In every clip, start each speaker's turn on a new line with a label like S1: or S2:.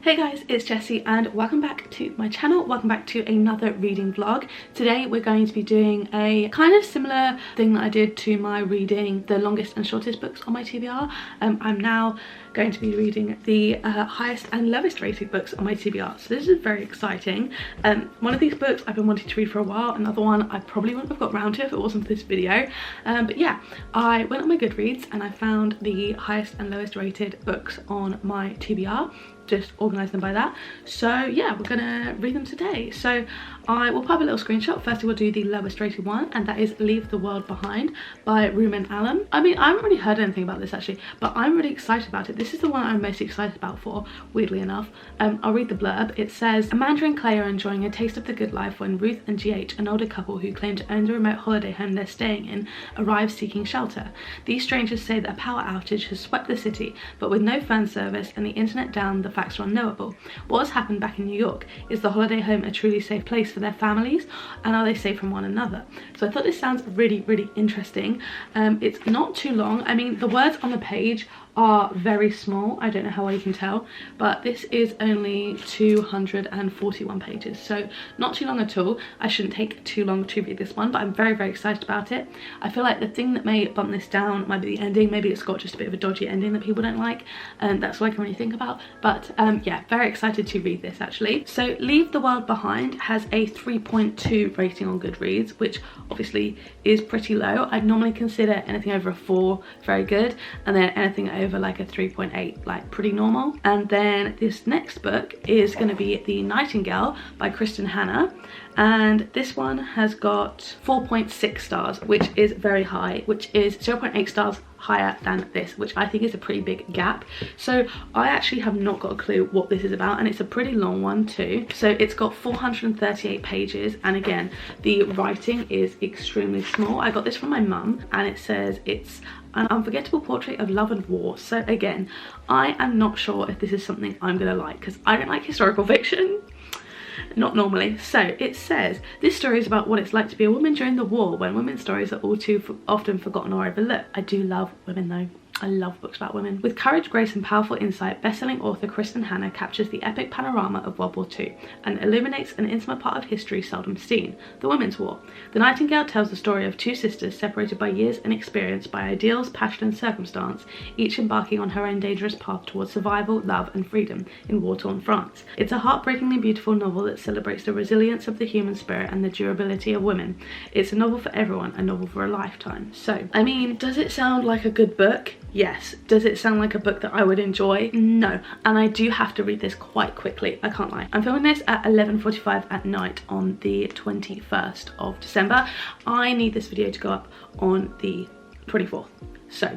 S1: Hey guys, it's Jessie and welcome back to my channel. Welcome back to another reading vlog. Today we're going to be doing a kind of similar thing that I did to my reading the longest and shortest books on my TBR. I'm now going to be reading the highest and lowest rated books on my TBR, so this is very exciting. One of these books I've been wanting to read for a while, another one I probably wouldn't have got around to if it wasn't for this video, but yeah, I went on my Goodreads and I found the highest and lowest rated books on my TBR, just organised them by that. So yeah, we're gonna read them today. So I will pop a little screenshot. Firstly, we'll do the lowest rated one, and that is Leave the World Behind by Rumaan. I mean, I haven't really heard anything about this actually, but I'm really excited about it. This is the one I'm most excited about for, weirdly enough. I'll read the blurb. It says, Amanda and Clay are enjoying a taste of the good life when Ruth and GH, an older couple who claim to own the remote holiday home they're staying in, arrive seeking shelter. These strangers say that a power outage has swept the city, but with no phone service and the internet down, the facts are unknowable. What has happened back in New York? Is the holiday home a truly safe place for their families, and are they safe from one another? So I thought this sounds really interesting. It's not too long. I mean, the words on the page are very small. I don't know how well you can tell, but this is only 241 pages, so not too long at all. I shouldn't take too long to read this one, but I'm very excited about it. I feel like the thing that may bump this down might be the ending. Maybe it's got just a bit of a dodgy ending that people don't like, and that's what I can really think about. But yeah, very excited to read this actually. So Leave the World Behind has a 3.2 rating on Goodreads, which obviously is pretty low. I'd normally consider anything over a 4 very good, and then anything over like a 3.8 like pretty normal. And then this next book is going to be The Nightingale by Kristin Hannah, and this one has got 4.6 stars, which is very high, which is 0.8 stars higher than this, which I think is a pretty big gap. So I actually have not got a clue what this is about, and it's a pretty long one too. So it's got 438 pages, and again, the writing is extremely small. I got this from my mum, and it says it's an unforgettable portrait of love and war. So again, I am not sure if this is something I'm gonna like, because I don't like historical fiction. Not normally. So it says, this story is about what it's like to be a woman during the war, when women's stories are all too often forgotten or overlooked. I do love women though. I love books about women. With courage, grace and powerful insight, best-selling author Kristin Hannah captures the epic panorama of World War II and illuminates an intimate part of history seldom seen, the Women's War. The Nightingale tells the story of two sisters separated by years and experience, by ideals, passion and circumstance, each embarking on her own dangerous path towards survival, love and freedom in war-torn France. It's a heartbreakingly beautiful novel that celebrates the resilience of the human spirit and the durability of women. It's a novel for everyone, a novel for a lifetime. So, I mean, does it sound like a good book? Yes. Does it sound like a book that I would enjoy? No. And I do have to read this quite quickly, I can't lie. I'm filming this at 11:45 at night on the 21st of December. I need this video to go up on the 24th. So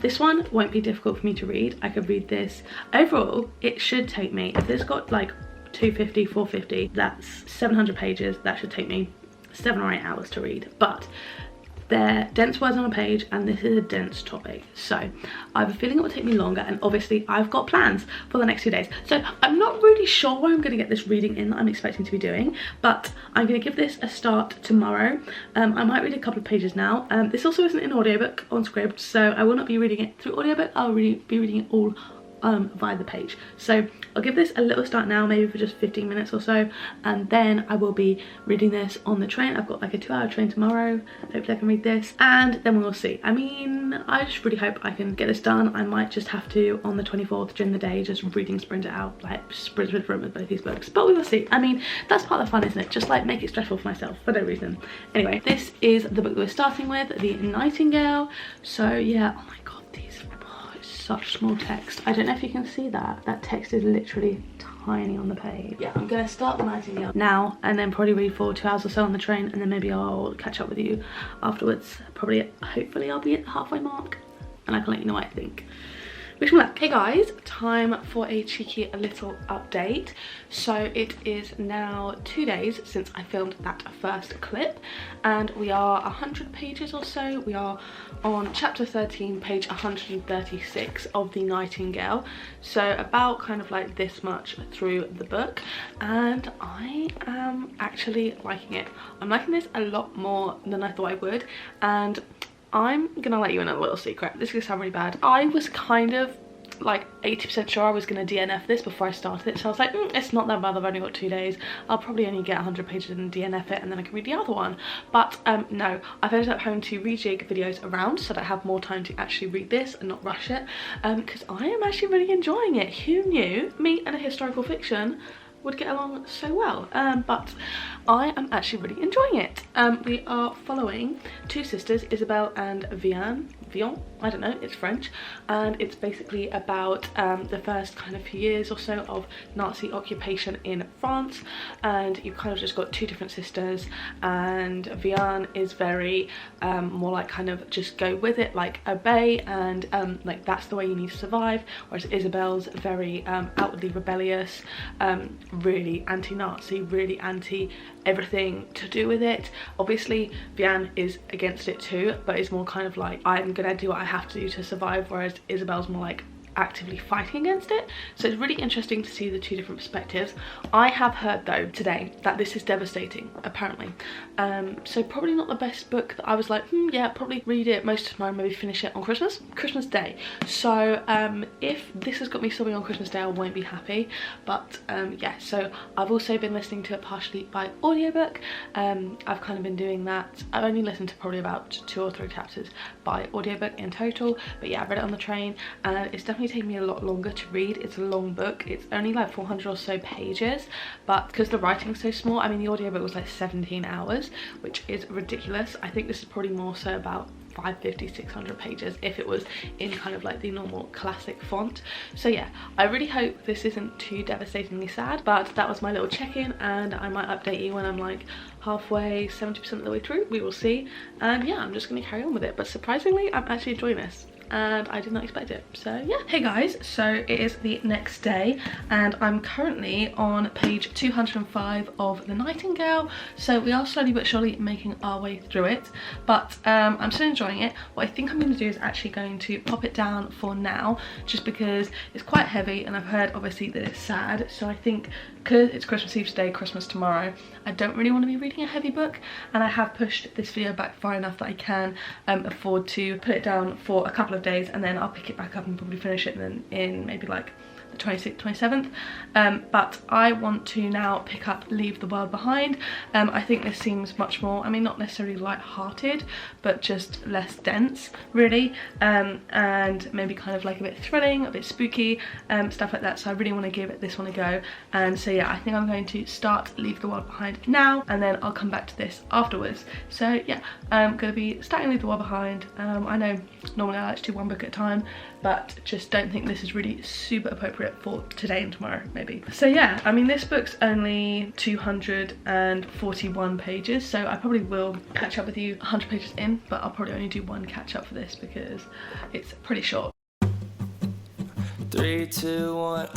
S1: this one won't be difficult for me to read. I could read this. Overall, it should take me, if it's got like 250, 450, that's 700 pages. That should take me 7 or 8 hours to read. But they're dense words on a page, and this is a dense topic, so I have a feeling it will take me longer, and obviously I've got plans for the next 2 days, so I'm not really sure where I'm going to get this reading in that I'm expecting to be doing, but I'm going to give this a start tomorrow. I might read a couple of pages now. This also isn't an audiobook on Scribd, so I will not be reading it through audiobook. I'll be reading it all via the page. So I'll give this a little start now, maybe for just 15 minutes or so, and then I will be reading this on the train. I've got like a 2-hour train tomorrow. Hopefully I can read this, and then we'll see. I mean, I just really hope I can get this done. I might just have to, on the 24th during the day, just reading sprint it out, like sprint with both these books, but we will see. I mean, that's part of the fun, isn't it? Just like make it stressful for myself for no reason. Anyway, this is the book that we're starting with, The Nightingale. So yeah, oh my god, such small text. I don't know if you can see that. That text is literally tiny on the page. Yeah, I'm gonna start The Nightingale now, and then probably read for 2 hours or so on the train, and then maybe I'll catch up with you afterwards. Probably, hopefully I'll be at the halfway mark, and I can let you know what I think. Wish me luck. Hey guys, time for a cheeky little update. So it is now 2 days since I filmed that first clip, and we are 100 pages or so. We are on chapter 13, page 136 of The Nightingale. So about kind of like this much through the book, and I am actually liking it. I'm liking this a lot more than I thought I would, and I'm gonna let you in a little secret. This is gonna sound really bad. I was kind of like 80% sure I was going to DNF this before I started it, so I was like, it's not that bad, I've only got 2 days, I'll probably only get 100 pages and DNF it and then I can read the other one. But no, I've ended up having to rejig videos around so that I have more time to actually read this and not rush it, because I am actually really enjoying it. Who knew me and a historical fiction would get along so well? But I am actually really enjoying it. We are following two sisters, Isabelle and Vian, I don't know, it's French, and it's basically about the first kind of few years or so of Nazi occupation in France, and you've kind of just got two different sisters, and Vian is very more like kind of just go with it, like obey, and like that's the way you need to survive, whereas Isabelle's very outwardly rebellious, really anti-Nazi, really anti everything to do with it. Obviously Vian is against it too, but it's more kind of like, I'm gonna do what I have to do to survive, whereas Isabelle's more like actively fighting against it. So it's really interesting to see the two different perspectives. I have heard though today that this is devastating, apparently, so probably not the best book that I was like, yeah, probably read it most of the time, maybe finish it on Christmas Day. So if this has got me sobbing on Christmas Day, I won't be happy. But yeah, so I've also been listening to it partially by audiobook. I've kind of been doing that. I've only listened to probably about 2 or 3 chapters by audiobook in total, but yeah, I read it on the train, and it's definitely taken me a lot longer to read. It's a long book, it's only like 400 or so pages, but because the writing's so small, I mean the audiobook was like 17 hours, which is ridiculous. I think this is probably more so about 550-600 pages if it was in kind of like the normal classic font. So yeah, I really hope this isn't too devastatingly sad, but that was my little check-in, and I might update you when I'm like halfway, 70% of the way through, we will see. And yeah, I'm just gonna carry on with it, but surprisingly I'm actually enjoying this, and I did not expect it. So yeah. Hey guys, so it is the next day and I'm currently on page 205 of the Nightingale, so we are slowly but surely making our way through it, but I'm still enjoying it. What I think I'm going to do is actually going to pop it down for now, just because it's quite heavy and I've heard obviously that it's sad, so I think because it's Christmas Eve today, Christmas tomorrow, I don't really want to be reading a heavy book, and I have pushed this video back far enough that I can afford to put it down for a couple of days, and then I'll pick it back up and probably finish it then in maybe like the 26th, 27th. But I want to now pick up Leave the World Behind. I think this seems much more, I mean not necessarily light-hearted, but just less dense really, and maybe kind of like a bit thrilling, a bit spooky, stuff like that. So I really want to give this one a go, and so yeah, I think I'm going to start Leave the World Behind now, and then I'll come back to this afterwards. So yeah, I'm going to be starting Leave the World Behind. I know normally I like to do one book at a time, but just don't think this is really super appropriate for today and tomorrow maybe. So yeah, I mean this book's only 241 pages, so I probably will catch up with you 100 pages in, but I'll probably only do one catch up for this because it's pretty short.
S2: 3, 2, 1.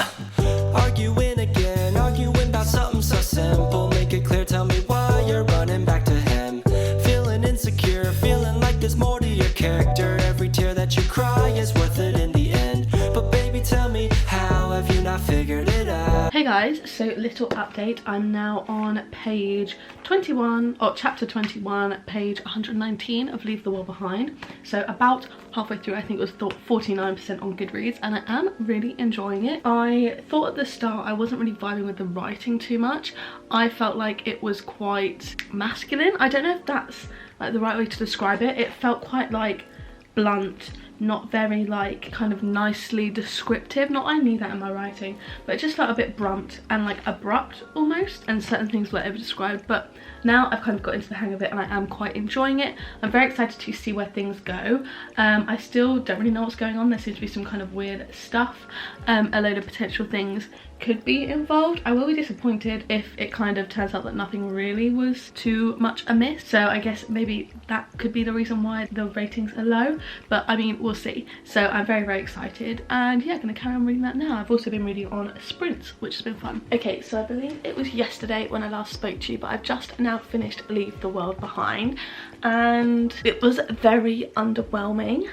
S2: Arguing again, arguing about something so simple. Make it clear, tell me why you're running back to him. Feeling insecure, feeling like there's more to your character. Every tear that you cry is worth it in the end. But baby, tell me, how have you not figured it out?
S1: Hey guys, so little update. I'm now on page 21, or chapter 21, page 119 of Leave the World Behind. So about halfway through. I think it was 49% on Goodreads, and I am really enjoying it. I thought at the start I wasn't really vibing with the writing too much. I felt like it was quite masculine. I don't know if that's like the right way to describe it. It felt quite like blunt, not very like kind of nicely descriptive. Not I need that in my writing, but it just felt a bit blunt and like abrupt almost, and certain things were over described. But now I've kind of got into the hang of it and I am quite enjoying it. I'm very excited to see where things go. I still don't really know what's going on. There seems to be some kind of weird stuff, a load of potential things could be involved. I will be disappointed if it kind of turns out that nothing really was too much amiss, so I guess maybe that could be the reason why the ratings are low, but I mean we'll see. So I'm very excited, and yeah, gonna carry on reading that now. I've also been reading on sprints, which has been fun. Okay, so I believe it was yesterday when I last spoke to you, but I've just now finished Leave the World Behind, and it was very underwhelming.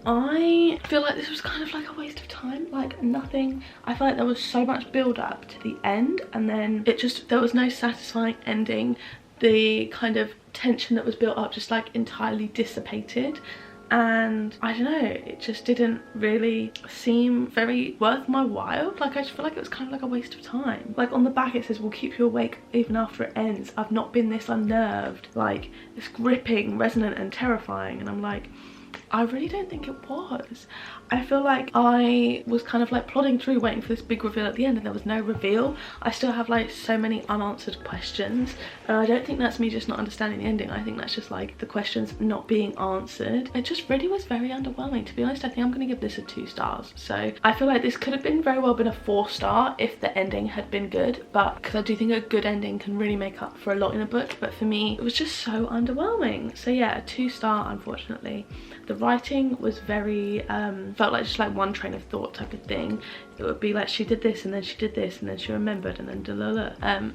S1: I feel like this was kind of like a waste of time, like nothing. I feel like there was so much build up to the end, and then it just, there was no satisfying ending. The kind of tension that was built up just like entirely dissipated, and I don't know, it just didn't really seem very worth my while. Like I just feel like it was kind of like a waste of time. Like on the back it says, "We'll keep you awake even after it ends. I've not been this unnerved." Like it's gripping, resonant and terrifying, and I'm like, I really don't think it was. I feel like I was kind of like plodding through waiting for this big reveal at the end, and there was no reveal. I still have like so many unanswered questions, and I don't think that's me just not understanding the ending. I think that's just like the questions not being answered. It just really was very underwhelming. To be honest, I think I'm gonna give this a 2 stars. So I feel like this could have been very well been a 4-star if the ending had been good, but because I do think a good ending can really make up for a lot in a book, but for me it was just so underwhelming. So yeah, a 2-star unfortunately. The writing was very felt like just like one train of thought type of thing. It would be like she did this and then she did this and then she remembered and then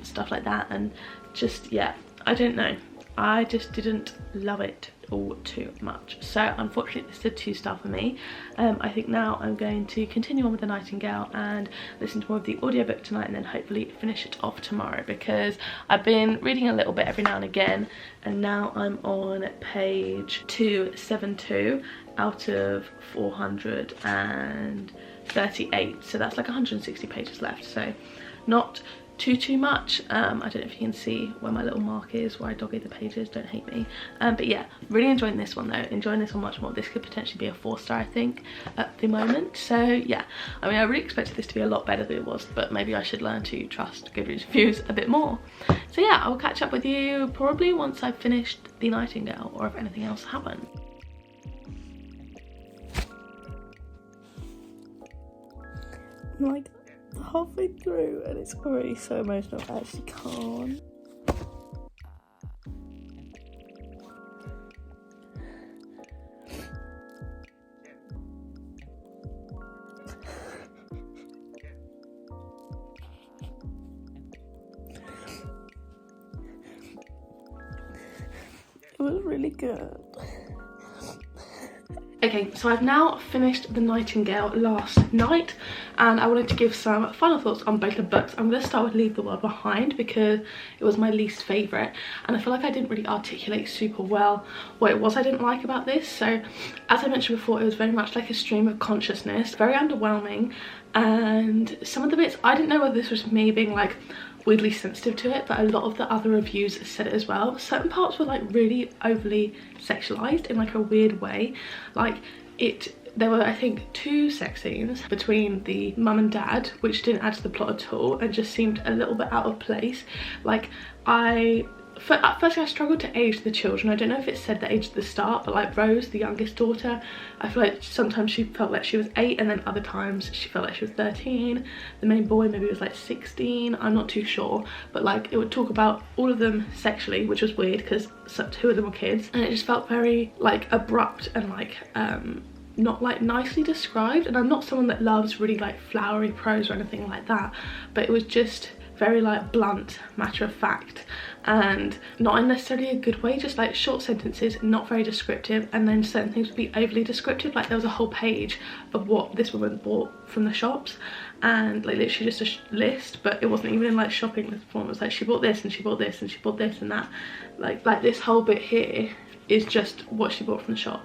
S1: stuff like that, and just, yeah, I don't know, I just didn't love it all too much. So unfortunately this is a 2-star for me. I think now I'm going to continue on with the Nightingale and listen to more of the audiobook tonight, and then hopefully finish it off tomorrow, because I've been reading a little bit every now and again, and now I'm on page 272 out of 438, so that's like 160 pages left, so not too much. I don't know if you can see where my little mark is where I dog-eared the pages, don't hate me. But yeah, really enjoying this one though, enjoying this one much more. This could potentially be a 4-star I think at the moment. So yeah, I mean I really expected this to be a lot better than it was, but maybe I should learn to trust Goodreads reviews a bit more. So yeah, I'll catch up with you probably once I've finished the Nightingale, or if anything else happened. Like halfway through and it's already so emotional, I actually can't. It was really good. Okay, so I've now finished the Nightingale last night, and I wanted to give some final thoughts on both the books. I'm going to start with Leave the World Behind because it was my least favourite, and I feel like I didn't really articulate super well what it was I didn't like about this. So as I mentioned before, it was very much like a stream of consciousness, very underwhelming, and some of the bits, I didn't know whether this was me being like weirdly sensitive to it, but a lot of the other reviews said it as well. Certain parts were like really overly sexualized in like a weird way. Like there were I think 2 sex scenes between the mum and dad which didn't add to the plot at all and just seemed a little bit out of place. Like at first I struggled to age the children. I don't know if it said the age at the start, but like Rose, the youngest daughter, I feel like sometimes she felt like she was 8 and then other times she felt like she was 13. The main boy maybe was like 16, I'm not too sure, but like it would talk about all of them sexually, which was weird because 2 of them were kids, and it just felt very like abrupt and like not like nicely described. And I'm not someone that loves really like flowery prose or anything like that, but it was just very like blunt, matter of fact, and not in necessarily a good way, just like short sentences, not very descriptive, and then certain things would be overly descriptive. Like there was a whole page of what this woman bought from the shops, and like literally just a list, but it wasn't even in like shopping list form. It was like she bought this and she bought this and she bought this and that. Like this whole bit here is just what she bought from the shop.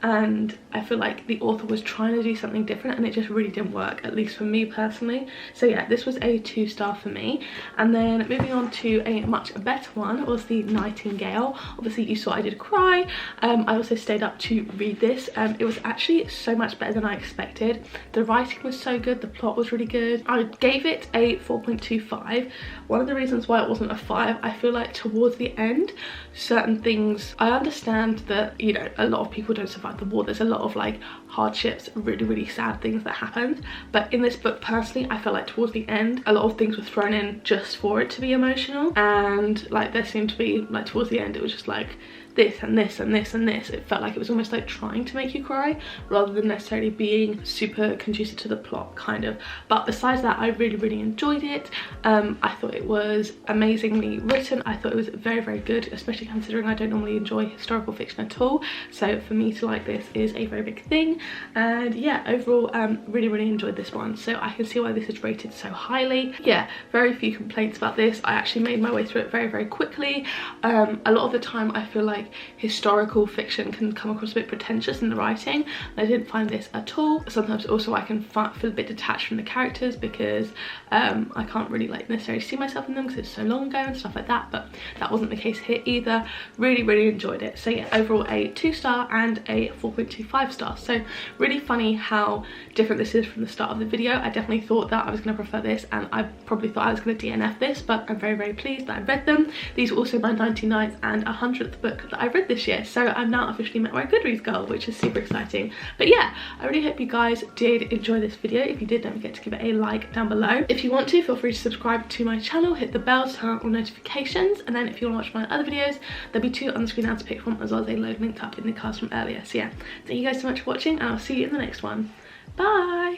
S1: And I feel like the author was trying to do something different and it just really didn't work, at least for me personally. So yeah, this was a 2-star for me. And then moving on to a much better one was the Nightingale. Obviously you saw I did cry. I also stayed up to read this. It was actually so much better than I expected. The writing was so good, the plot was really good. I gave it a 4.25. One of the reasons why it wasn't a 5, I feel like towards the end, certain things, I understand that, you know, a lot of people don't survive the war. There's a lot of like hardships, really sad things that happened, but in this book personally I felt like towards the end a lot of things were thrown in just for it to be emotional, and like there seemed to be like towards the end it was just like this and this and this and this. It felt like it was almost like trying to make you cry rather than necessarily being super conducive to the plot kind of. But besides that, I really enjoyed it. I thought it was amazingly written. I thought it was very good, especially considering I don't normally enjoy historical fiction at all, so for me to like this is a very big thing. And yeah, overall really enjoyed this one, so I can see why this is rated so highly. Yeah, very few complaints about this. I actually made my way through it very quickly. A lot of the time I feel like like historical fiction can come across a bit pretentious in the writing. I didn't find this at all. Sometimes also I can feel a bit detached from the characters because I can't really like necessarily see myself in them because it's so long ago and stuff like that, but that wasn't the case here either. Really enjoyed it. So yeah, overall a 2-star and a 4.25 stars. So really funny how different this is from the start of the video. I definitely thought that I was going to prefer this, and I probably thought I was going to DNF this, but I'm very pleased that I read them. These were also my 99th and 100th book that I read this year, so I'm now officially met my Goodreads goal, which is super exciting. But yeah, I really hope you guys did enjoy this video. If you did, don't forget to give it a like down below. If you want to, feel free to subscribe to my channel, hit the bell to turn on all notifications, and then if you want to watch my other videos, there'll be 2 on the screen now to pick from, as well as a load linked up in the cards from earlier. So yeah, thank you guys so much for watching, and I'll see you in the next one. Bye!